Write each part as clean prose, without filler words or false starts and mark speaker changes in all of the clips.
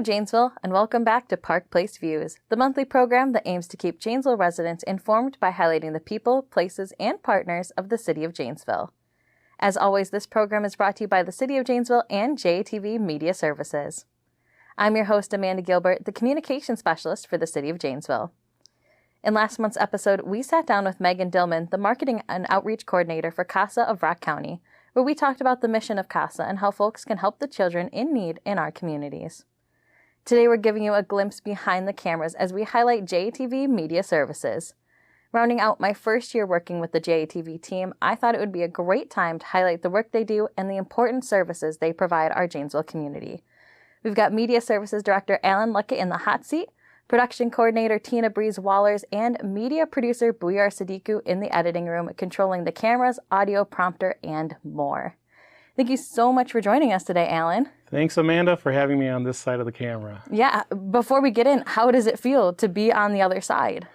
Speaker 1: Janesville, and welcome back to Park Place Views, the monthly program that aims to keep Janesville residents informed by highlighting the people, places, and partners of the City of Janesville. As always, this program is brought to you by the City of Janesville and JATV Media Services. I'm your host, Amanda Gilbert, the Communication Specialist for the City of Janesville. In last month's episode, we sat down with Megan Dillman, the Marketing and Outreach Coordinator for CASA of Rock County, where we talked about the mission of CASA and how folks can help the children in need in our communities. Today, we're giving you a glimpse behind the cameras as we highlight JATV Media Services. Rounding out my first year working with the JATV team, I thought it would be a great time to highlight the work they do and the important services they provide our Janesville community. We've got Media Services Director Alan Luckett in the hot seat, Production Coordinator Tina Breeze-Wallers, and Media Producer Buyar Sadiku in the editing room, controlling the cameras, audio, prompter, and more. Thank you so much for joining us today, Alan.
Speaker 2: Thanks, Amanda, for having me on this side of the camera.
Speaker 1: Yeah, before we get in, how does it feel to be on the other side?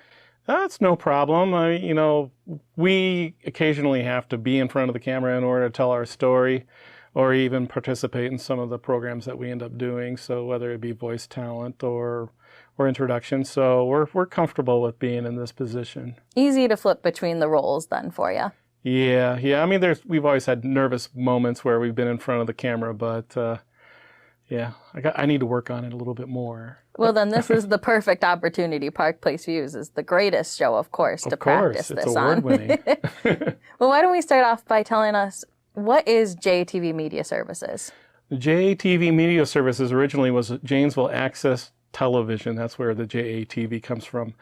Speaker 2: That's no problem. We occasionally have to be in front of the camera in order to tell our story or even participate in some of the programs that we end up doing. So whether it be voice talent or introduction. So we're comfortable with being in this position. Easy
Speaker 1: to flip between the roles then for you.
Speaker 2: Yeah. I mean, we've always had nervous moments where we've been in front of the camera, but I need to work on it a little bit more.
Speaker 1: Well, then this is the perfect opportunity. Park Place Views is the greatest show, of course, to practice this on.
Speaker 2: Award-winning.
Speaker 1: Well, why don't we start off by telling us, what is JATV Media Services?
Speaker 2: JATV Media Services originally was Janesville Access Television. That's where the JATV comes from.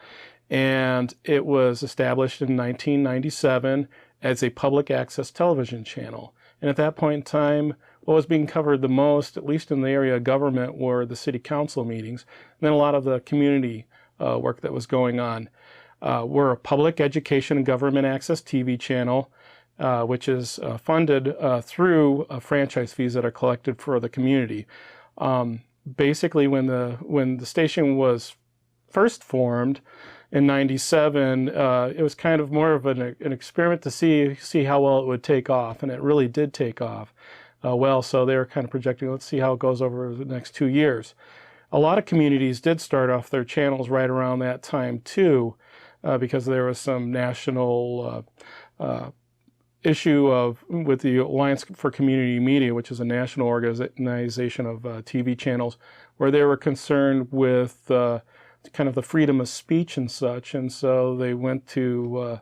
Speaker 2: And it was established in 1997 as a public access television channel. And at that point in time, what was being covered the most, at least in the area of government, were the city council meetings, and then a lot of the community work that was going on. We're a public education and government access TV channel, which is funded through franchise fees that are collected for the community. Basically, when the station was first formed in '97, it was kind of more of an experiment to see how well it would take off, and it really did take off well. So they were kind of projecting, let's see how it goes over the next 2 years. A lot of communities did start off their channels right around that time too, because there was some national issue with the Alliance for Community Media, which is a national organization of TV channels, where they were concerned with kind of the freedom of speech and such, and so they went to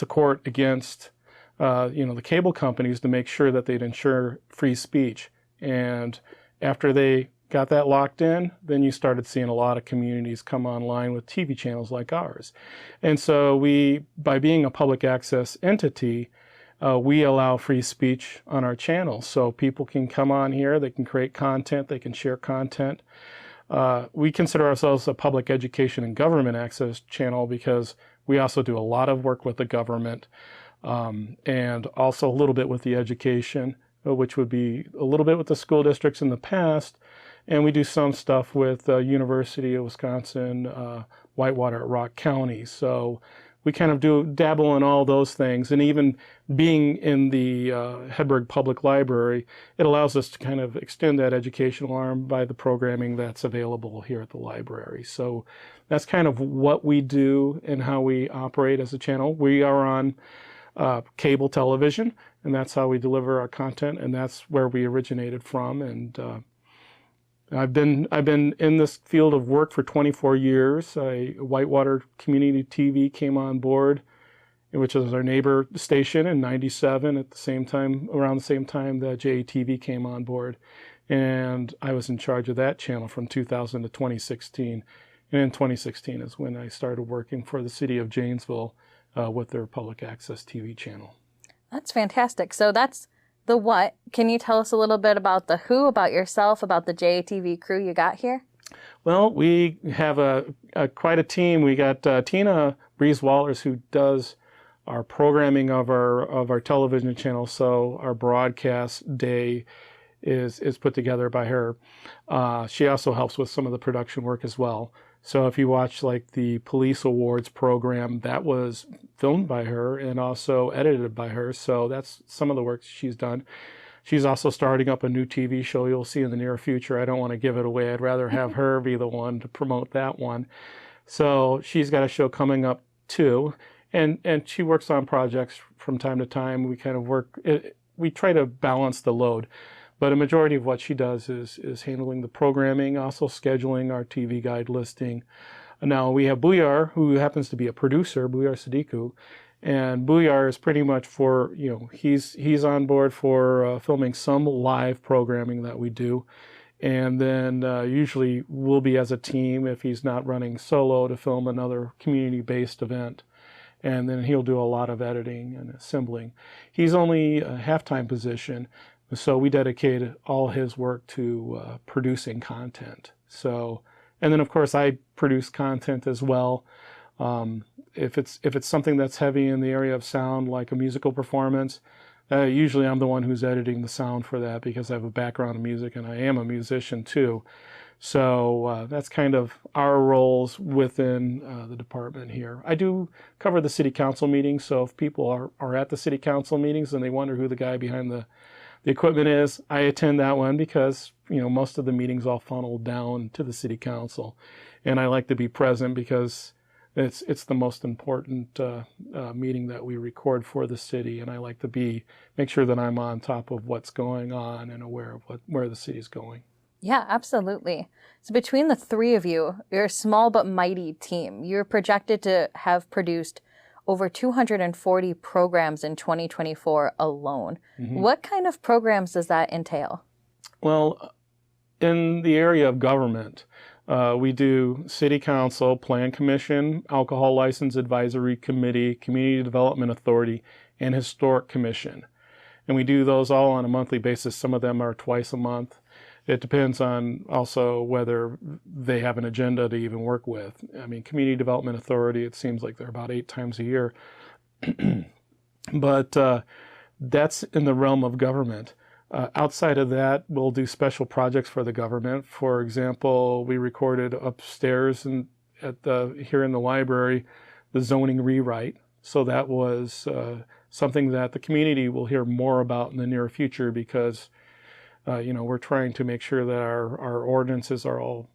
Speaker 2: court against the cable companies to make sure that they'd ensure free speech. And after they got that locked in, then you started seeing a lot of communities come online with TV channels like ours. And so by being a public access entity, we allow free speech on our channel. So people can come on here, they can create content, they can share content. We consider ourselves a public education and government access channel because we also do a lot of work with the government and also a little bit with the education, which would be a little bit with the school districts in the past. And we do some stuff with University of Wisconsin, Whitewater at Rock County. So we kind of dabble in all those things. And even being in the Hedberg Public Library, it allows us to kind of extend that educational arm by the programming that's available here at the library. So that's kind of what we do and how we operate as a channel. We are on cable television, and that's how we deliver our content, and that's where we originated from. And I've been in this field of work for 24 years. Whitewater Community TV came on board, which is our neighbor station, in '97. Around the same time that JATV came on board, and I was in charge of that channel from 2000 to 2016. And in 2016 is when I started working for the City of Janesville with their public access TV channel.
Speaker 1: That's fantastic. So that's the what. Can you tell us a little bit about the who, about yourself, about the JATV crew you got here?
Speaker 2: Well, we have quite a team. We got Tina Breeze-Wallers, who does our programming of our television channel. So our broadcast day is put together by her. She also helps with some of the production work as well. So if you watch like the Police Awards program, that was filmed by her and also edited by her. So that's some of the work she's done. She's also starting up a new TV show you'll see in the near future. I don't want to give it away. I'd rather have her be the one to promote that one. So she's got a show coming up too. And she works on projects from time to time. We kind of we try to balance the load. But a majority of what she does is handling the programming, also scheduling our TV guide listing. Now we have Buyar, who happens to be a producer, Buyar Sadiku. And Buyar is pretty much for, he's on board for filming some live programming that we do. And then usually we'll be as a team if he's not running solo to film another community-based event. And then he'll do a lot of editing and assembling. He's only a half-time position, so we dedicate all his work to producing content. So, and then of course I produce content as well. If it's something that's heavy in the area of sound, like a musical performance, usually I'm the one who's editing the sound for that because I have a background in music and I am a musician too. So that's kind of our roles within the department here. I do cover the city council meetings, so if people are at the city council meetings and they wonder who the guy behind the equipment is, I attend that one because most of the meetings all funnel down to the city council, and I like to be present because it's the most important meeting that we record for the city, and I like to make sure that I'm on top of what's going on and aware of where the city's going.
Speaker 1: Yeah, absolutely. So between the three of you, you're a small but mighty team. You're projected to have produced over 240 programs in 2024 alone. Mm-hmm. What kind of programs does that entail?
Speaker 2: Well, in the area of government, we do City Council, Plan Commission, Alcohol License Advisory Committee, Community Development Authority, and Historic Commission. And we do those all on a monthly basis. Some of them are twice a month. It depends on also whether they have an agenda to even work with. I mean, Community Development Authority, it seems like they're about 8 times a year. But that's in the realm of government. Outside of that, we'll do special projects for the government. For example, we recorded upstairs here in the library the zoning rewrite. So that was something that the community will hear more about in the near future because we're trying to make sure that our ordinances are all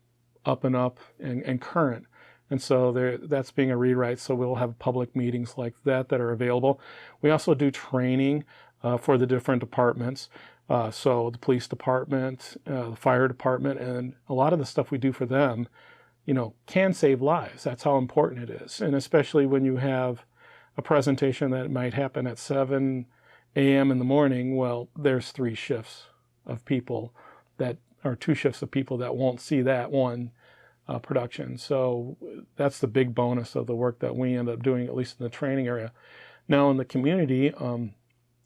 Speaker 2: up and current. And so that's being a rewrite. So we'll have public meetings like that are available. We also do training for the different departments. So the police department, the fire department, and a lot of the stuff we do for them, can save lives. That's how important it is. And especially when you have a presentation that might happen at 7 a.m. in the morning, well, there's 3 shifts of people or 2 shifts of people that won't see that one production. So that's the big bonus of the work that we end up doing, at least in the training area. Now in the community,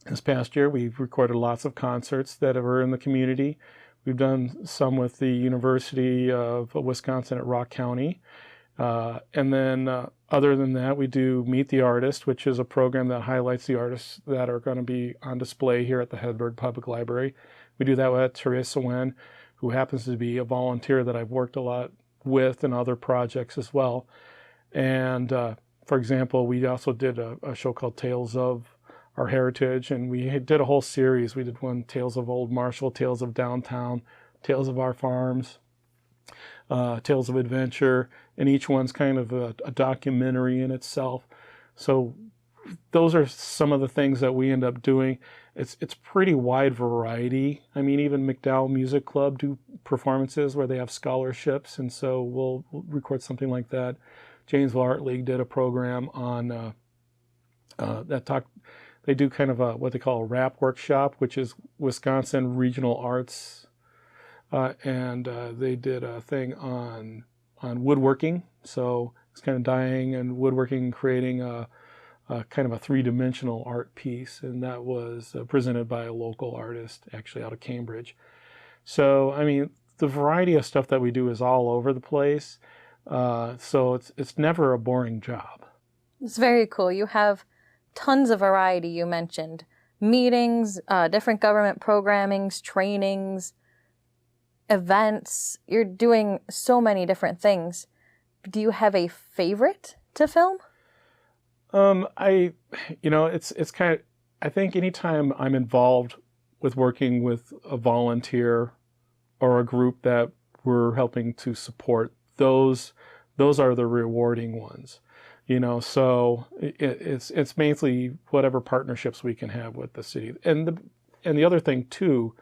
Speaker 2: this past year we've recorded lots of concerts that are in the community. We've done some with the University of Wisconsin at Rock County. And then other than that, we do Meet the Artist, which is a program that highlights the artists that are going to be on display here at the Hedberg Public Library. We do that with Teresa Wen, who happens to be a volunteer that I've worked a lot with in other projects as well. And for example, we also did a show called Tales of Our Heritage, and we did a whole series. We did one, Tales of Old Marshall, Tales of Downtown, Tales of Our Farms, Tales of Adventure, and each one's kind of a documentary in itself. So those are some of the things that we end up doing. It's pretty wide variety. I mean, even McDowell Music Club do performances where they have scholarships, and so we'll record something like that. Janesville Art League did a program on they do kind of what they call a rap workshop, which is Wisconsin Regional Arts, and they did a thing on woodworking. So it's kind of dyeing and woodworking and creating a kind of a 3-dimensional art piece, and that was presented by a local artist, actually out of Cambridge. So, I mean, the variety of stuff that we do is all over the place, so it's never a boring job.
Speaker 1: It's very cool. You have tons of variety, you mentioned. Meetings, different government programmings, trainings, events. You're doing so many different things. Do you have a favorite to film?
Speaker 2: It's kind of, I think anytime I'm involved with working with a volunteer or a group that we're helping to support, those are the rewarding ones. So it's mainly whatever partnerships we can have with the city. And the other thing too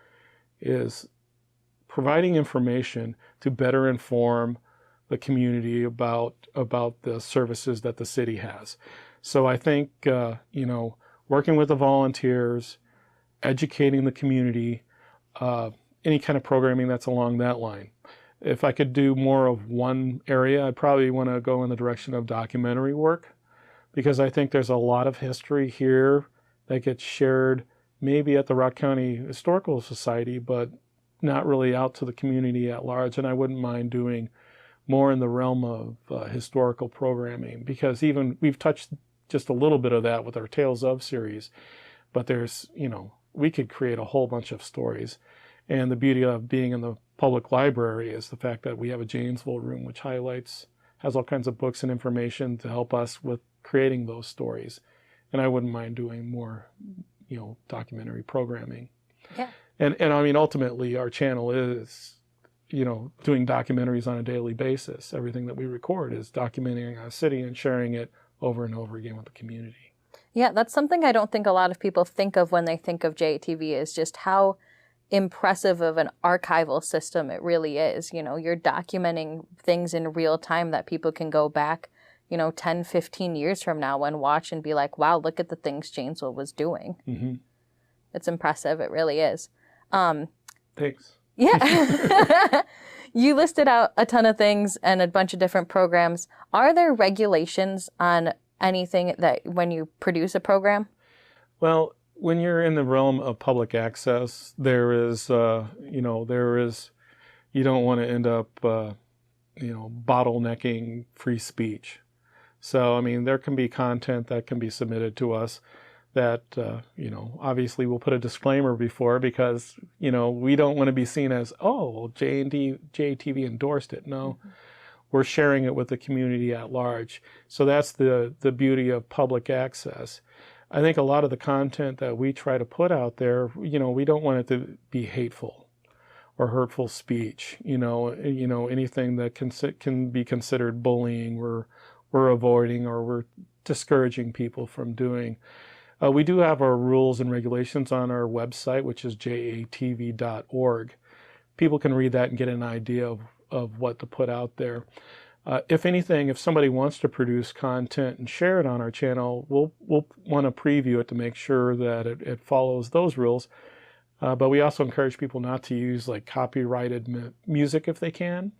Speaker 2: is providing information to better inform the community about the services that the city has. So I think working with the volunteers, educating the community, any kind of programming that's along that line. If I could do more of one area, I'd probably want to go in the direction of documentary work, because I think there's a lot of history here that gets shared maybe at the Rock County Historical Society, but not really out to the community at large. And I wouldn't mind doing more in the realm of historical programming, because even we've touched just a little bit of that with our Tales of series, but there's, we could create a whole bunch of stories. And the beauty of being in the public library is the fact that we have a Janesville room, which has all kinds of books and information to help us with creating those stories. And I wouldn't mind doing more, documentary programming.
Speaker 1: Yeah.
Speaker 2: And I mean, ultimately, our channel is, doing documentaries on a daily basis. Everything that we record is documenting our city and sharing it over and over again with the community.
Speaker 1: Yeah, that's something I don't think a lot of people think of when they think of JATV, is just how impressive of an archival system it really is. You're documenting things in real time that people can go back, 10, 15 years from now and watch and be like, wow, look at the things Janesville was doing.
Speaker 2: Mm-hmm.
Speaker 1: It's impressive. It really is.
Speaker 2: Thanks.
Speaker 1: Yeah. You listed out a ton of things and a bunch of different programs. Are there regulations on anything that when you produce a program?
Speaker 2: Well, when you're in the realm of public access, there is, you don't want to end up, bottlenecking free speech. So, I mean, there can be content that can be submitted to us that, obviously we'll put a disclaimer before, because, we don't want to be seen as, JATV endorsed it. No, we're sharing it with the community at large. So that's the beauty of public access. I think a lot of the content that we try to put out there, we don't want it to be hateful or hurtful speech. Anything that can be considered bullying, we're avoiding, or we're discouraging people from doing. We do have our rules and regulations on our website, which is JATV.org. People can read that and get an idea of what to put out there. If anything, if somebody wants to produce content and share it on our channel, we'll want to preview it to make sure that it follows those rules. But we also encourage people not to use like copyrighted music if they can,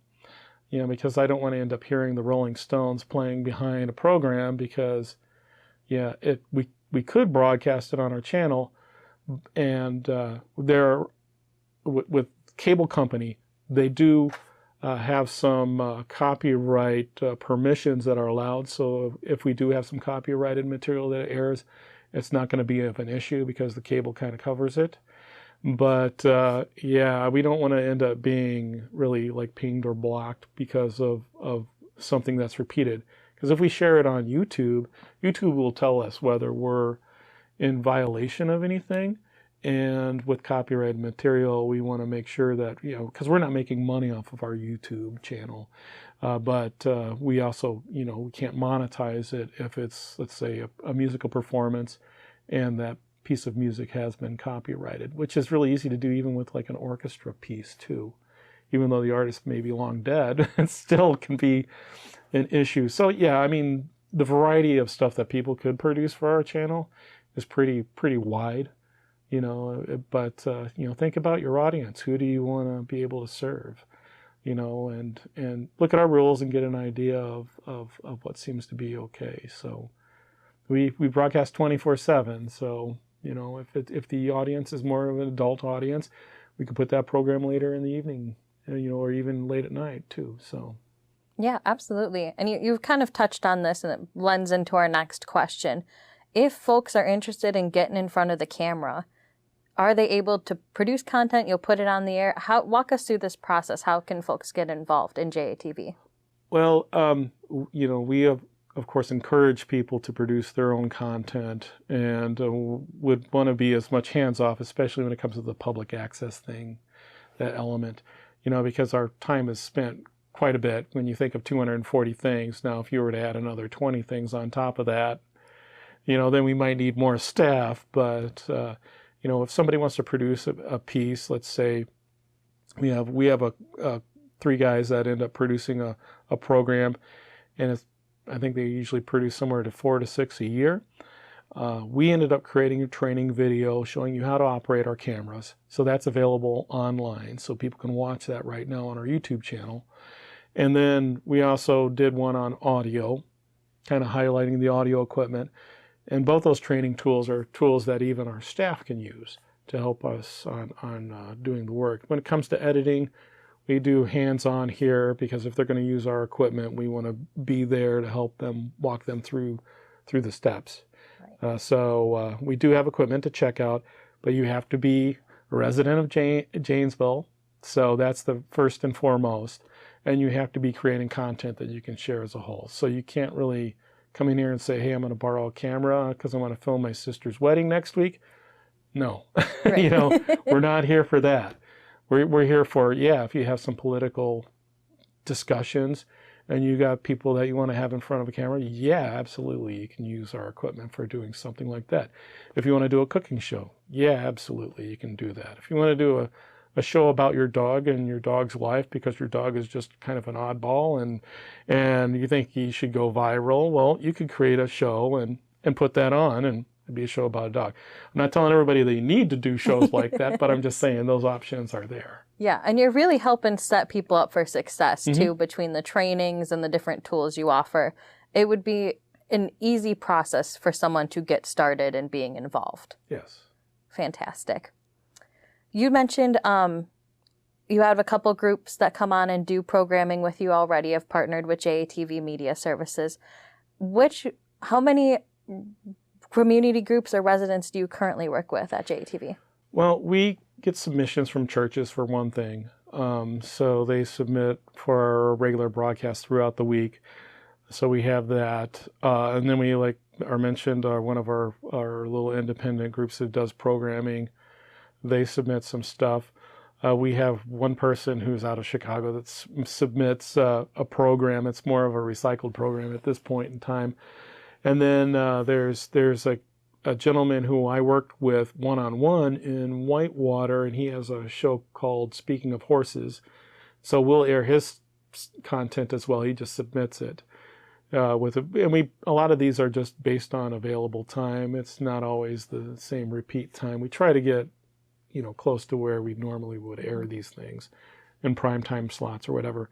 Speaker 2: because I don't want to end up hearing the Rolling Stones playing behind a program, because we could broadcast it on our channel, and with cable company, they do have some copyright permissions that are allowed. So if we do have some copyrighted material that airs, it's not going to be of an issue because the cable kind of covers it. But we don't want to end up being really like pinged or blocked because of something that's repeated. Because if we share it on YouTube, YouTube will tell us whether we're in violation of anything. And with copyrighted material, we want to make sure that, because we're not making money off of our YouTube channel, but we also, we can't monetize it if it's, let's say, a musical performance and that piece of music has been copyrighted, which is really easy to do even with like an orchestra piece too. Even though the artist may be long dead, it still can be an issue. So yeah, I mean, the variety of stuff that people could produce for our channel is pretty wide. But think about your audience. Who do you want to be able to serve? And look at our rules and get an idea of what seems to be okay. So we broadcast 24/7. So if the audience is more of an adult audience, we could put that program later in the evening, or even late at night too. So.
Speaker 1: Yeah, absolutely. And you've kind of touched on this, and it lends into our next question. If folks are interested in getting in front of the camera, are they able to produce content? You'll put it on the air. Walk us through this process. How can folks get involved in JATV?
Speaker 2: Well, of course, encourage people to produce their own content and would want to be as much hands-off, especially when it comes to the public access thing, that element, because our time is spent quite a bit when you think of 240 things. Now, if you were to add another 20 things on top of that, then we might need more staff. But, if somebody wants to produce a piece, let's say we have a 3 guys that end up producing a program, and I think they usually produce somewhere to 4 to 6 a year. We ended up creating a training video showing you how to operate our cameras. So that's available online, so people can watch that right now on our YouTube channel. And then we also did one on audio, kind of highlighting the audio equipment. And both those training tools are tools that even our staff can use to help us on doing the work. When it comes to editing, we do hands-on here, because if they're going to use our equipment, we want to be there to help them, walk them through the steps. Right. So we do have equipment to check out, but you have to be a resident of Janesville. So that's the first and foremost. And you have to be creating content that you can share as a whole. So you can't really come in here and say, hey, I'm going to borrow a camera because I want to film my sister's wedding next week. No,
Speaker 1: Right.
Speaker 2: We're not here for that. We're here for, if you have some political discussions and you got people that you want to have in front of a camera, absolutely, you can use our equipment for doing something like that. If you want to do a cooking show, absolutely, you can do that. If you want to do a show about your dog and your dog's life because your dog is just kind of an oddball and you think he should go viral, well, you could create a show and put that on, and it'd be a show about a dog. I'm not telling everybody they need to do shows like that, but I'm just saying those options are there.
Speaker 1: Yeah, and you're really helping set people up for success, too, between the trainings and the different tools you offer. It would be an easy process for someone to get started in being involved.
Speaker 2: Yes.
Speaker 1: Fantastic. You mentioned you have a couple groups that come on and do programming with you already, have partnered with JATV Media Services. How many community groups or residents do you currently work with at JATV?
Speaker 2: Well, we get submissions from churches for one thing. So they submit for our regular broadcast throughout the week. So we have that. And then we, like I mentioned, one of our little independent groups that does programming. They submit some stuff. We have one person who's out of Chicago that submits a program. It's more of a recycled program at this point in time. And then there's a gentleman who I worked with one-on-one in Whitewater, and he has a show called Speaking of Horses. So we'll air his content as well. He just submits it. A lot of these are just based on available time. It's not always the same repeat time. We try to get close to where we normally would air these things in prime time slots or whatever.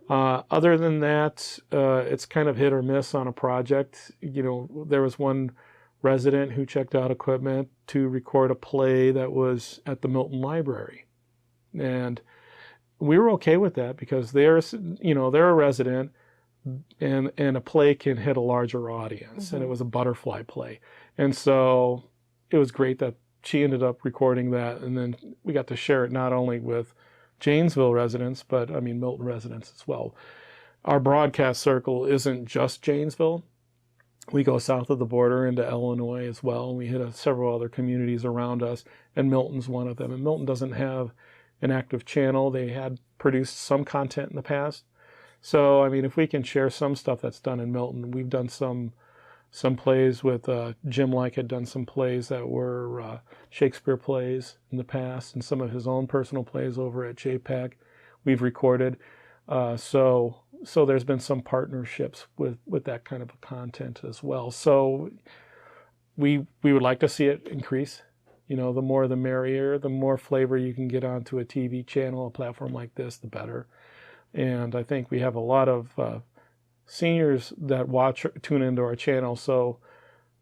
Speaker 2: Other than that, it's kind of hit or miss on a project. There was one resident who checked out equipment to record a play that was at the Milton Library. And we were okay with that because they're a resident and a play can hit a larger audience. And it was a butterfly play. And so it was great that she ended up recording that, and then we got to share it not only with Janesville residents, but Milton residents as well. Our broadcast circle isn't just Janesville. We go south of the border into Illinois as well, and we hit several other communities around us, and Milton's one of them. And Milton doesn't have an active channel. They had produced some content in the past. So, if we can share some stuff that's done in Milton, we've done some plays with Jim Like had done some plays that were Shakespeare plays in the past, and some of his own personal plays over at JPAC we've recorded. So there's been some partnerships with that kind of content as well. So we would like to see it increase. The more the merrier. The more flavor you can get onto a TV channel, a platform like this, the better. And I think we have a lot of seniors that tune into our channel, so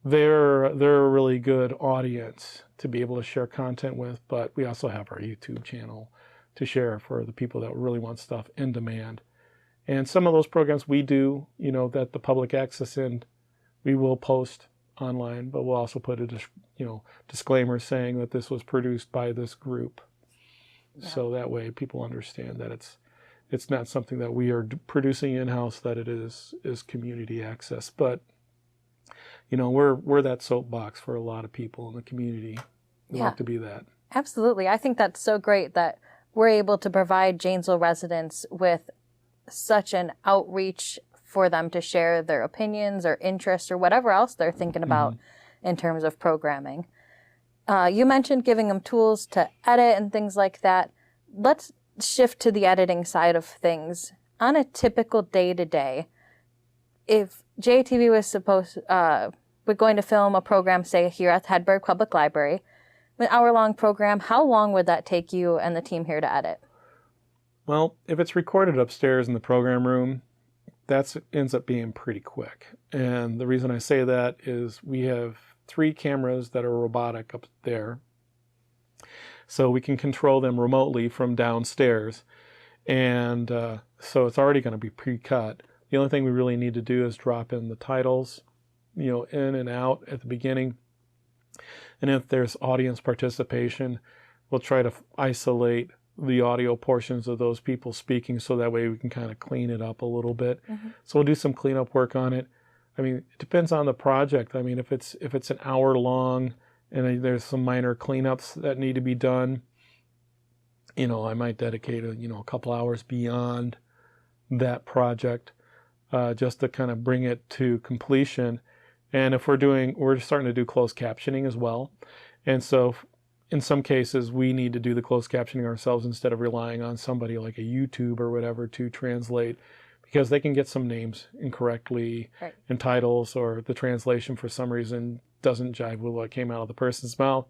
Speaker 2: they're a really good audience to be able to share content with. But we also have our YouTube channel to share for the people that really want stuff in demand. And some of those programs we do, that the public access in, we will post online, but we'll also put a disclaimer saying that this was produced by this group. Yeah. So that way people understand that it's not something that we are producing in-house, that it is community access. But, you know, we're that soapbox for a lot of people in the community. We like to be that.
Speaker 1: Absolutely. I think that's so great that we're able to provide Janesville residents with such an outreach for them to share their opinions or interests or whatever else they're thinking about in terms of programming. You mentioned giving them tools to edit and things like that. Let's shift to the editing side of things. On a typical day-to-day, if JATV was we're going to film a program, say, here at the Hedberg Public Library, an hour-long program, how long would that take you and the team here to edit?
Speaker 2: Well, if it's recorded upstairs in the program room, that ends up being pretty quick. And the reason I say that is we have 3 cameras that are robotic up there. So we can control them remotely from downstairs. And so it's already going to be pre-cut. The only thing we really need to do is drop in the titles, you know, in and out at the beginning. And if there's audience participation, we'll try to isolate the audio portions of those people speaking so that way we can kind of clean it up a little bit. So we'll do some cleanup work on it. I mean, it depends on the project. I mean, if it's an hour long and there's some minor cleanups that need to be done, you know, I might dedicate a couple hours beyond that project just to kind of bring it to completion. And if we're starting to do closed captioning as well. And so in some cases, we need to do the closed captioning ourselves instead of relying on somebody like a YouTube or whatever to translate, because they can get some names incorrectly in titles, or the translation for some reason doesn't jive with what came out of the person's mouth.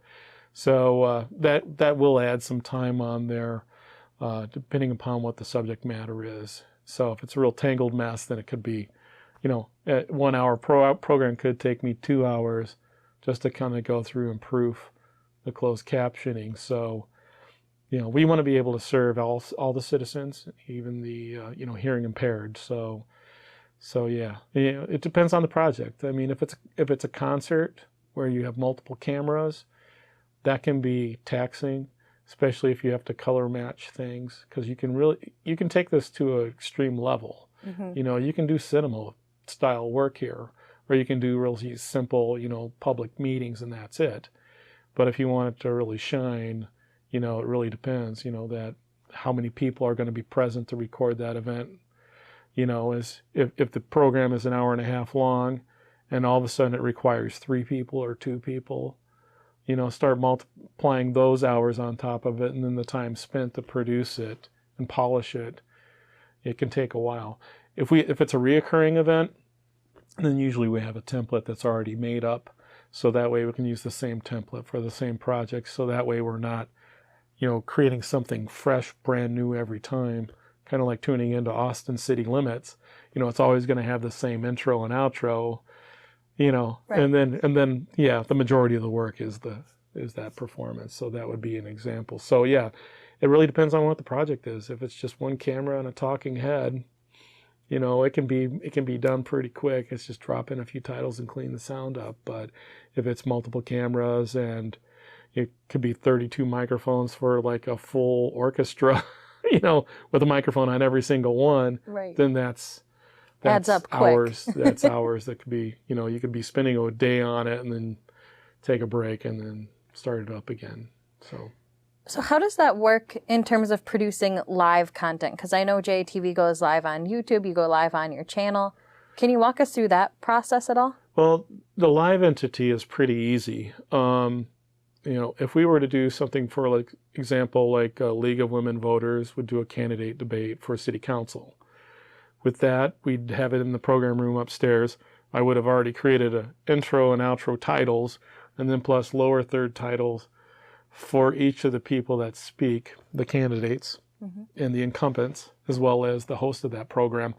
Speaker 2: So that will add some time on there, depending upon what the subject matter is. So if it's a real tangled mess, then it could be, you know, a 1 hour program could take me 2 hours just to kind of go through and proof the closed captioning. So, you know, we want to be able to serve all the citizens, even the hearing impaired. So yeah, you know, it depends on the project. I mean, if it's a concert where you have multiple cameras, that can be taxing, especially if you have to color match things, because you can take this to an extreme level. You know, you can do cinema style work here, or you can do really simple, you know, public meetings and that's it. But if you want it to really shine, you know, it really depends, you know, that how many people are going to be present to record that event. You know, is if the program is an hour and a half long and all of a sudden it requires 3 people or 2 people, you know, start multiplying those hours on top of it, and then the time spent to produce it and polish it, it can take a while. If it's a reoccurring event, then usually we have a template that's already made up. So that way we can use the same template for the same project. So that way we're not, you know, creating something fresh, brand new every time. Kind of like tuning into Austin City Limits. You know, it's always going to have the same intro and outro, you know, and then yeah, the majority of the work is that performance. So that would be an example. So yeah, it really depends on what the project is. If it's just one camera and a talking head, you know, it can be done pretty quick. It's just drop in a few titles and clean the sound up. But if it's multiple cameras and it could be 32 microphones for like a full orchestra, you know, with a microphone on every single one, then that's
Speaker 1: adds up
Speaker 2: hours.
Speaker 1: Quick.
Speaker 2: That's hours that could be, you know, you could be spending a day on it and then take a break and then start it up again. So
Speaker 1: how does that work in terms of producing live content? Because I know JATV goes live on YouTube, you go live on your channel. Can you walk us through that process at all?
Speaker 2: Well, the live entity is pretty easy. You know, if we were to do something for, like, example, like a League of Women Voters would do a candidate debate for city council. With that, we'd have it in the program room upstairs. I would have already created an intro and outro titles, and then plus lower third titles for each of the people that speak, the candidates and the incumbents, as well as the host of that program,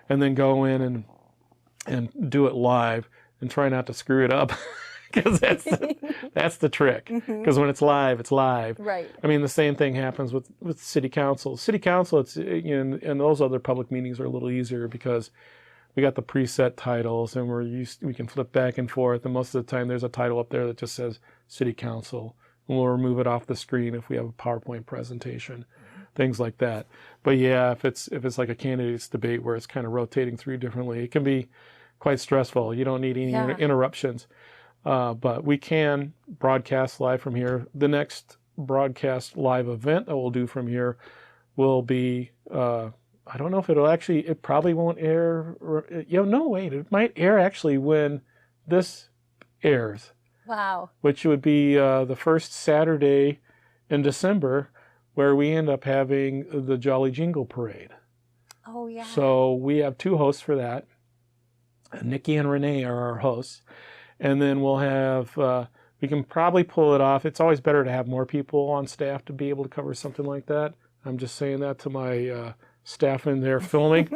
Speaker 2: and then go in and do it live and try not to screw it up. Because that's the trick. Because when it's live, it's live.
Speaker 1: Right.
Speaker 2: I mean, the same thing happens with city council. City council, it's, you know, and those other public meetings are a little easier because we got the preset titles and we can flip back and forth. And most of the time, there's a title up there that just says city council, and we'll remove it off the screen if we have a PowerPoint presentation. things like that. But yeah, if it's like a candidates debate where it's kind of rotating through differently, it can be quite stressful. You don't need any interruptions. But we can broadcast live from here. The next broadcast live event that we'll do from here will be, I don't know if it probably won't air. It might air actually when this airs.
Speaker 1: Wow. Which
Speaker 2: would be the first Saturday in December, where we end up having the Jolly Jingle Parade.
Speaker 1: Oh, yeah.
Speaker 2: So we have 2 hosts for that. Nikki and Renee are our hosts. And then we'll have, we can probably pull it off. It's always better to have more people on staff to be able to cover something like that. I'm just saying that to my staff in there filming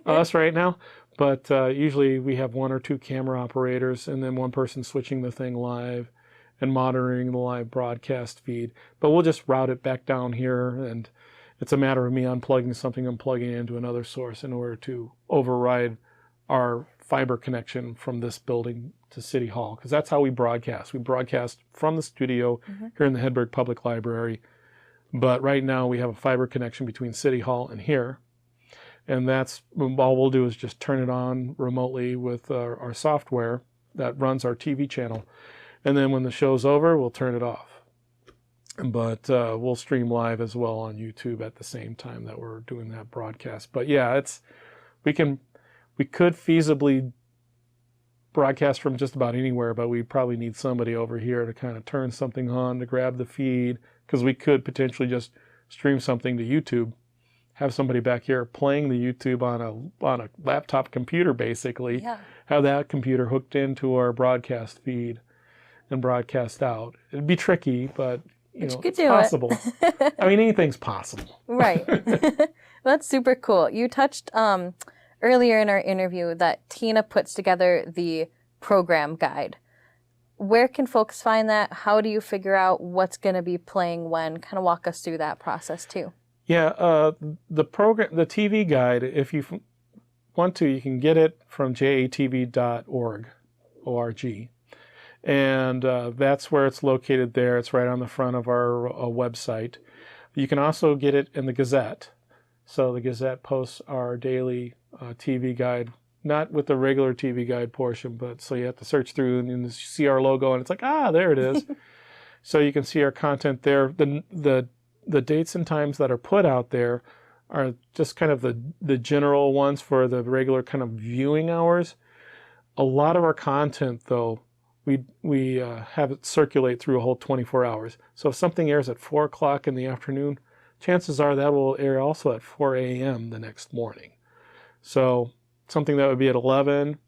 Speaker 2: us right now. But usually we have 1 or 2 camera operators and then 1 person switching the thing live and monitoring the live broadcast feed. But we'll just route it back down here, and it's a matter of me unplugging something and plugging it into another source in order to override our fiber connection from this building to City Hall, because that's how we broadcast. We broadcast from the studio here in the Hedberg Public Library, but right now we have a fiber connection between City Hall and here, and that's all we'll do is just turn it on remotely with our software that runs our TV channel. And then when the show's over, we'll turn it off. But we'll stream live as well on YouTube at the same time that we're doing that broadcast. But yeah, we could feasibly broadcast from just about anywhere, but we probably need somebody over here to kind of turn something on to grab the feed, because we could potentially just stream something to YouTube, have somebody back here playing the YouTube on a laptop computer, basically, have that computer hooked into our broadcast feed and broadcast out. It'd be tricky, but it's possible. I mean, anything's possible.
Speaker 1: Right. That's super cool. You touched earlier in our interview that Tina puts together the program guide. Where can folks find that? How do you figure out what's going to be playing when? Kind of walk us through that process too.
Speaker 2: Yeah, the TV guide, if you want to, you can get it from JATV.org, O-R-G. And that's where it's located there. It's right on the front of our website. You can also get it in the Gazette. So the Gazette posts our daily TV guide, not with the regular TV guide portion, but so you have to search through and you see our logo and it's like, there it is. So you can see our content there. The dates and times that are put out there are just kind of the general ones for the regular kind of viewing hours. A lot of our content, though, we have it circulate through a whole 24 hours. So if something airs at 4 o'clock in the afternoon, chances are that will air also at 4 a.m. the next morning. So something that would be at 11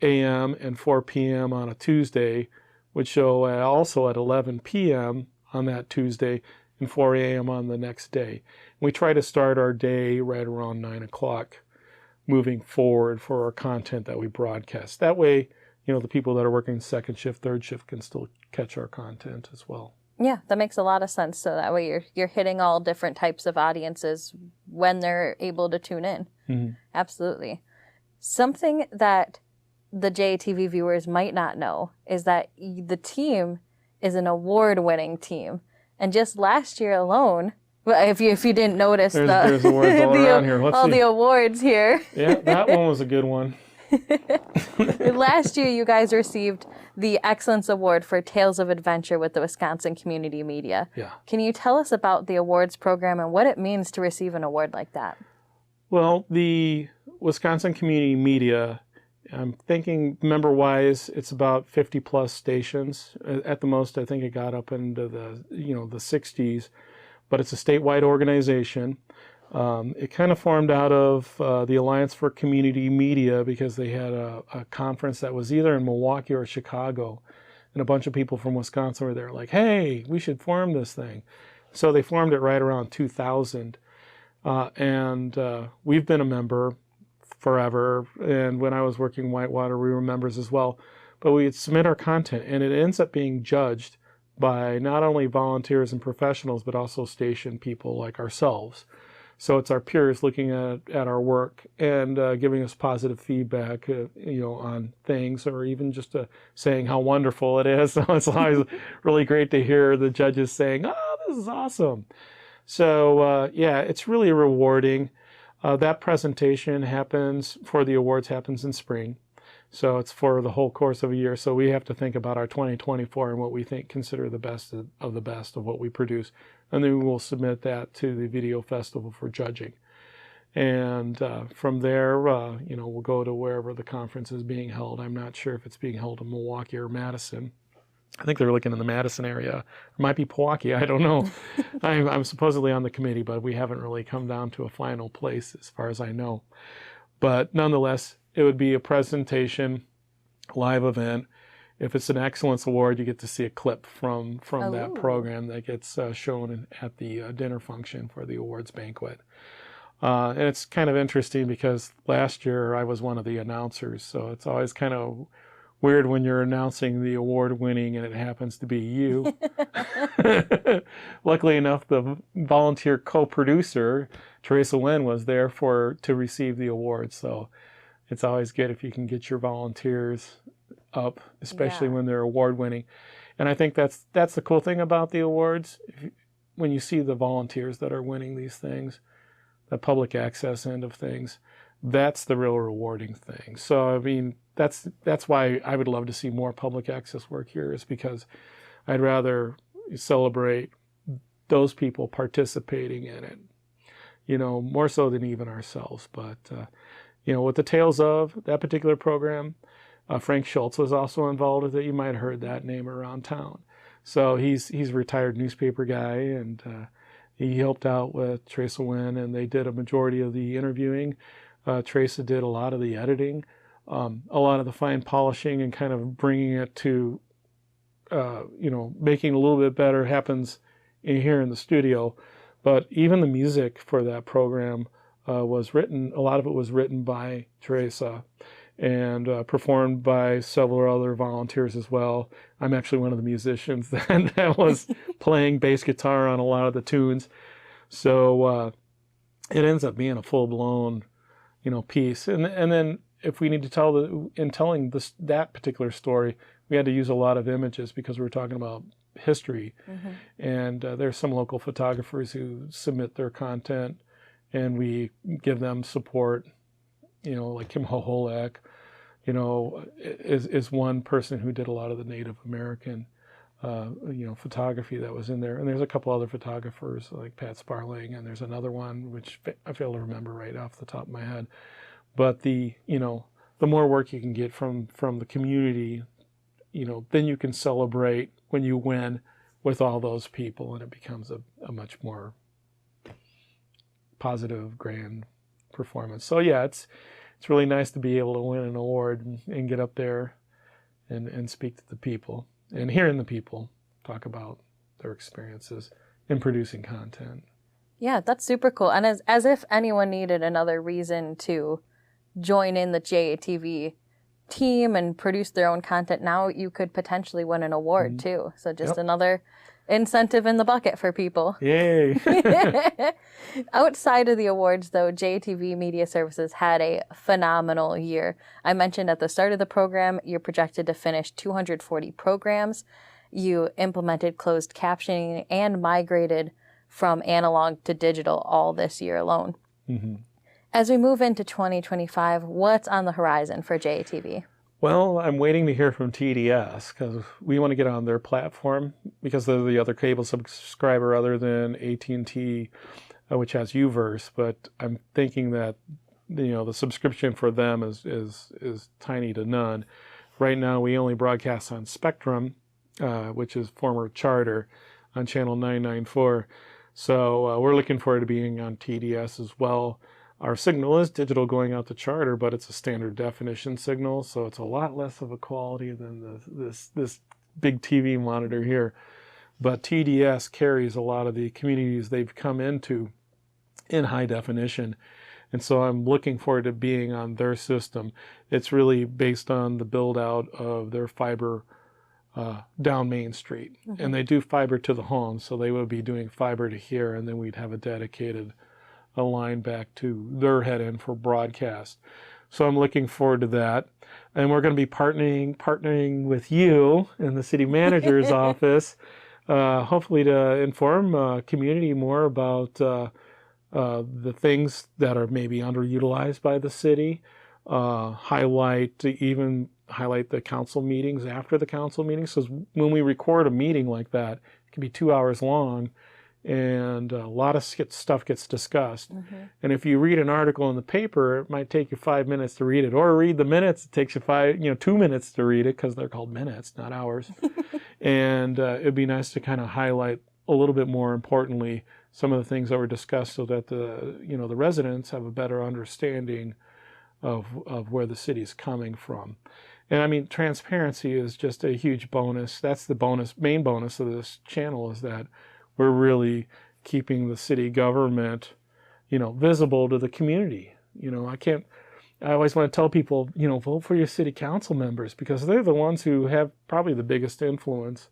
Speaker 2: a.m. and 4 p.m. on a Tuesday would show also at 11 p.m. on that Tuesday and 4 a.m. on the next day. And we try to start our day right around 9 o'clock moving forward for our content that we broadcast. That way, the people that are working second shift, third shift can still catch our content as well.
Speaker 1: Yeah, that makes a lot of sense. So that way you're hitting all different types of audiences when they're able to tune in. Mm-hmm. Absolutely. Something that the JATV viewers might not know is that the team is an award-winning team. And just last year alone, if you didn't notice,
Speaker 2: there's awards all around here. Let's see.
Speaker 1: The awards here.
Speaker 2: Yeah, that one was a good one.
Speaker 1: Last year, you guys received the Excellence Award for Tales of Adventure with the Wisconsin Community Media.
Speaker 2: Yeah.
Speaker 1: Can you tell us about the awards program and what it means to receive an award like that?
Speaker 2: Well, the Wisconsin Community Media, I'm thinking member-wise, it's about 50-plus stations. At the most, I think it got up into the 60s. But it's a statewide organization. It kind of formed out of the Alliance for Community Media because they had a conference that was either in Milwaukee or Chicago. And a bunch of people from Wisconsin were there like, hey, we should form this thing. So they formed it right around 2000. And we've been a member forever. And when I was working Whitewater, we were members as well. But we submit our content, and it ends up being judged by not only volunteers and professionals, but also station people like ourselves. So it's our peers looking at our work and giving us positive feedback, on things, or even just saying how wonderful it is. So it's always really great to hear the judges saying, "Oh, this is awesome." So yeah, it's really rewarding. That presentation for the awards happens in spring. So it's for the whole course of a year. So we have to think about our 2024 and what we consider the best of the best of what we produce. And then we'll submit that to the Video Festival for judging. And from there, we'll go to wherever the conference is being held. I'm not sure if it's being held in Milwaukee or Madison. I think they're looking in the Madison area. It might be Pewaukee. I don't know. I'm supposedly on the committee, but we haven't really come down to a final place as far as I know. But nonetheless, it would be a presentation, live event. If it's an Excellence Award, you get to see a clip from that program that gets shown at the dinner function for the awards banquet. And it's kind of interesting because last year I was one of the announcers, so it's always kind of weird when you're announcing the award winning and it happens to be you. Luckily enough, the volunteer co-producer, Teresa Nguyen, was there to receive the award, so it's always good if you can get your volunteers up, especially when they're award winning. And I think that's the cool thing about the awards. When you see the volunteers that are winning these things, the public access end of things, that's the real rewarding thing. So I mean, that's why I would love to see more public access work here, is because I'd rather celebrate those people participating in it, more so than even ourselves. But with the Tales of that particular program, Frank Schultz was also involved with it. You might have heard that name around town. So he's a retired newspaper guy, and he helped out with Teresa Nguyen, and they did a majority of the interviewing. Teresa did a lot of the editing, a lot of the fine polishing, and kind of bringing it to, making it a little bit better happens here in the studio. But even the music for that program a lot of it was written by Teresa and performed by several other volunteers as well. I'm actually one of the musicians that was playing bass guitar on a lot of the tunes. So it ends up being a full-blown, piece. And then if we need to telling that particular story, we had to use a lot of images because we were talking about history. Mm-hmm. And there's some local photographers who submit their content, and we give them support. Like Kim Hoholek, is one person who did a lot of the Native American, photography that was in there. And there's a couple other photographers like Pat Sparling, and there's another one which I fail to remember right off the top of my head. But the more work you can get from the community, then you can celebrate when you win with all those people, and it becomes a much more positive, grand performance. So yeah, it's really nice to be able to win an award and get up there and speak to the people and hearing the people talk about their experiences in producing content.
Speaker 1: Yeah, that's super cool. And as if anyone needed another reason to join in the JATV team and produce their own content, now you could potentially win an award too. So just another incentive in the bucket for people.
Speaker 2: Yay!
Speaker 1: Outside of the awards, though, JATV Media Services had a phenomenal year. I mentioned at the start of the program, you're projected to finish 240 programs. You implemented closed captioning and migrated from analog to digital all this year alone. Mm-hmm. As we move into 2025, what's on the horizon for JATV?
Speaker 2: Well, I'm waiting to hear from TDS because we want to get on their platform because they're the other cable subscriber other than AT&T, which has UVerse. But I'm thinking that the subscription for them is tiny to none. Right now, we only broadcast on Spectrum, which is former Charter, on channel 994. So we're looking forward to being on TDS as well. Our signal is digital going out to Charter, but it's a standard definition signal, so it's a lot less of a quality than this big TV monitor here. But TDS carries a lot of the communities they've come into in high definition, and so I'm looking forward to being on their system. It's really based on the build out of their fiber down Main Street, and they do fiber to the home, so they would be doing fiber to here, and then we'd have a dedicated line back to their head end for broadcast. So I'm looking forward to that. And we're going to be partnering with you in the city manager's office hopefully to inform community more about the things that are maybe underutilized by the city, highlight the council meetings after the council meetings. Because when we record a meeting like that, it can be 2 hours long, and a lot of stuff gets discussed. And if you read an article in the paper, it might take you 5 minutes to read it, or read the minutes. It takes you 2 minutes to read it, because they're called minutes, not hours. And it'd be nice to kind of highlight a little bit more importantly some of the things that were discussed, so that the residents have a better understanding of where the city's coming from. And I mean, transparency is just a huge bonus. That's the main bonus of this channel, is that we're really keeping the city government, visible to the community. I always want to tell people, vote for your city council members, because they're the ones who have probably the biggest influence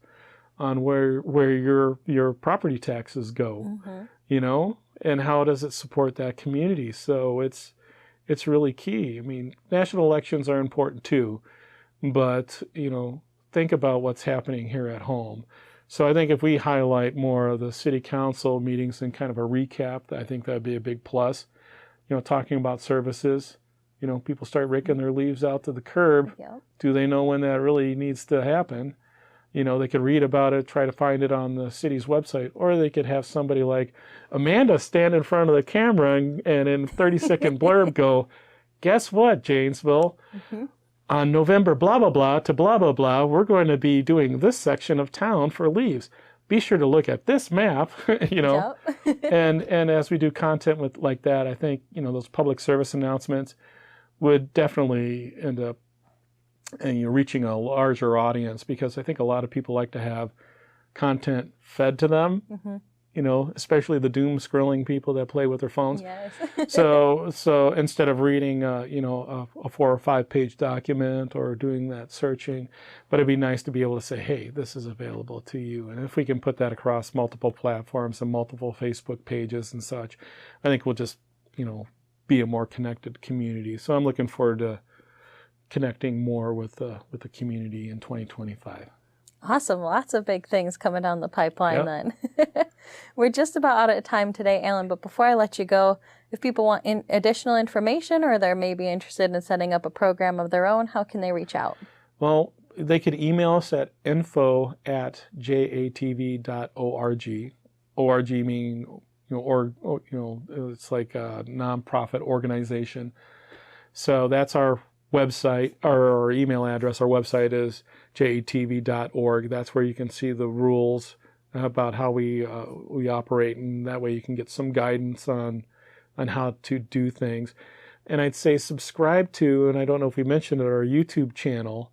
Speaker 2: on where your property taxes go, and how does it support that community. So it's really key. I mean, national elections are important too, but, think about what's happening here at home. So I think if we highlight more of the city council meetings and kind of a recap, I think that'd be a big plus. Talking about services, people start raking their leaves out to the curb.
Speaker 1: Yep.
Speaker 2: Do they know when that really needs to happen? They could read about it, try to find it on the city's website, or they could have somebody like Amanda stand in front of the camera and in a 30-second blurb go, guess what, Janesville? On November blah, blah, blah to blah, blah, blah, we're going to be doing this section of town for leaves. Be sure to look at this map,
Speaker 1: Yep.
Speaker 2: and as we do content like that, I think, those public service announcements would definitely end up reaching a larger audience, because I think a lot of people like to have content fed to them, especially the doom scrolling people that play with their phones.
Speaker 1: Yes.
Speaker 2: So instead of reading, a 4 or 5 page document or doing that searching, but it'd be nice to be able to say, hey, this is available to you. And if we can put that across multiple platforms and multiple Facebook pages and such, I think we'll just, be a more connected community. So I'm looking forward to connecting more with the community in 2025.
Speaker 1: Awesome. Lots of big things coming down the pipeline then. We're just about out of time today, Alan, but before I let you go, if people want additional information, or they're maybe interested in setting up a program of their own, how can they reach out?
Speaker 2: Well, they could email us at info@jatv.org. ORG meaning, it's like a nonprofit organization. So that's our website, our email address. Our website is jatv.org. That's where you can see the rules about how we operate, and that way you can get some guidance on how to do things. And I'd say subscribe to, and I don't know if we mentioned it, our YouTube channel,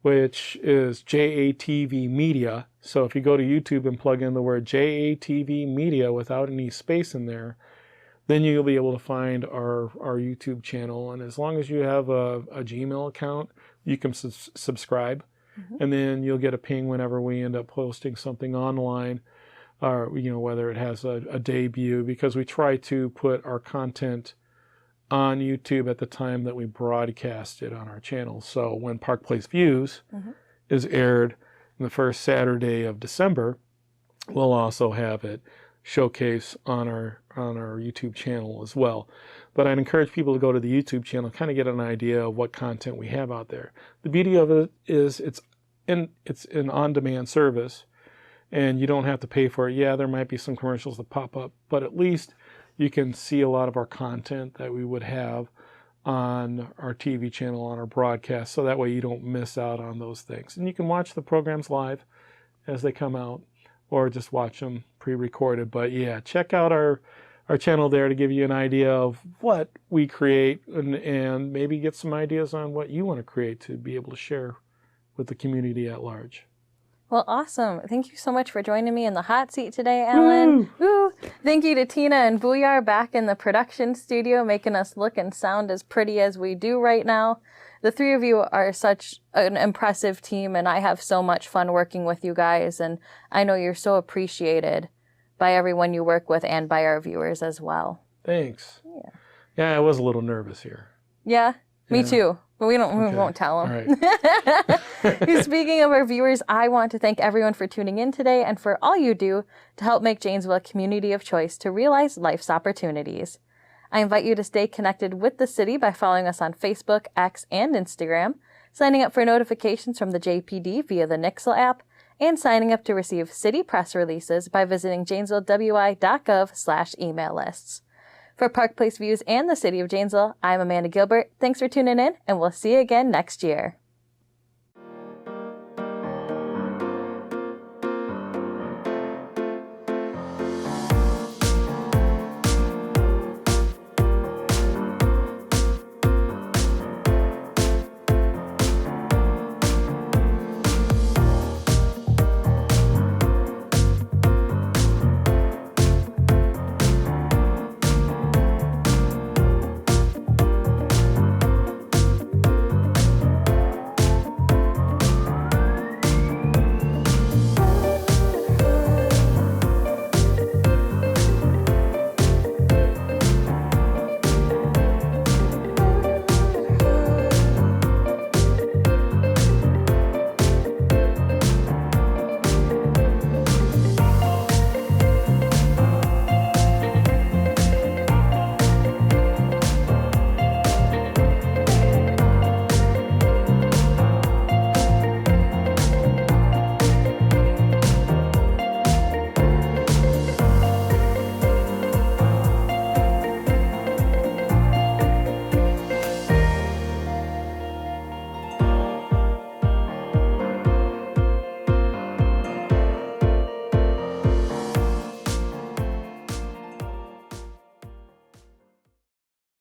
Speaker 2: which is JATV Media. So if you go to YouTube and plug in the word JATV Media without any space in there, then you'll be able to find our YouTube channel. And as long as you have a Gmail account, you can subscribe. And then you'll get a ping whenever we end up posting something online, or whether it has a debut, because we try to put our content on YouTube at the time that we broadcast it on our channel. So when Park Place Views is aired on the first Saturday of December, we'll also have it showcase on our YouTube channel as well. But I'd encourage people to go to the YouTube channel, kind of get an idea of what content we have out there. The beauty of it is it's an on-demand service, and you don't have to pay for it. Yeah, there might be some commercials that pop up, but at least you can see a lot of our content that we would have on our TV channel, on our broadcast, so that way you don't miss out on those things. And you can watch the programs live as they come out, or just watch them pre-recorded. But yeah, check out our channel there to give you an idea of what we create, and maybe get some ideas on what you want to create to be able to share with the community at large.
Speaker 1: Well, awesome. Thank you so much for joining me in the hot seat today, Alan. Woo! Thank you to Tina and Booyar back in the production studio, making us look and sound as pretty as we do right now. The three of you are such an impressive team, and I have so much fun working with you guys, and I know you're so appreciated by everyone you work with and by our viewers as well.
Speaker 2: Thanks. Yeah, I was a little nervous here.
Speaker 1: Yeah, me too. But we won't tell them.
Speaker 2: All right.
Speaker 1: Speaking of our viewers, I want to thank everyone for tuning in today and for all you do to help make Janesville a community of choice to realize life's opportunities. I invite you to stay connected with the city by following us on Facebook, X, and Instagram, signing up for notifications from the JPD via the Nixle app, and signing up to receive city press releases by visiting janesvillewi.gov/email lists. For Park Place Views and the City of Janesville, I'm Amanda Gilbert. Thanks for tuning in, and we'll see you again next year.